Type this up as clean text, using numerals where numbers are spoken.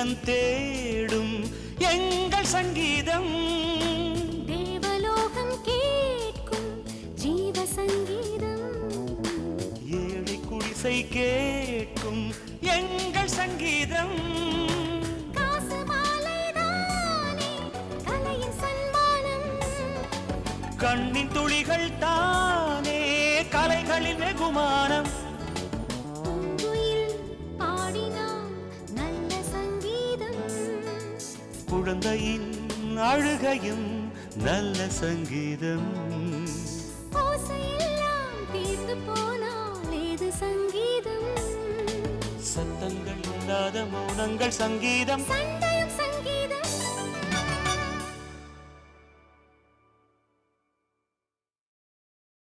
இல்லம் தேடும் எங்கள் சங்கீதம். தேவலோகம் கேட்கும் ஜீவ சங்கீதம். ஏழை குடிசை கேட்கும் எங்கள் சங்கீதம். காசு மாலைதானே கலையின் சன்மானம். கண்ணின் துளிகள் தானே கலைகளின் வெகுமானம். பூங்குயில் பாடினான் நல்ல சங்கீதம். குழந்தையின் அழுகையும் நல்ல சங்கீதம். ஓசையெல்லாம் தீர்ந்து போனால் ஏது சங்கீதம். சத்தங்கள் இல்லாத மௌனங்கள் சங்கீதம்.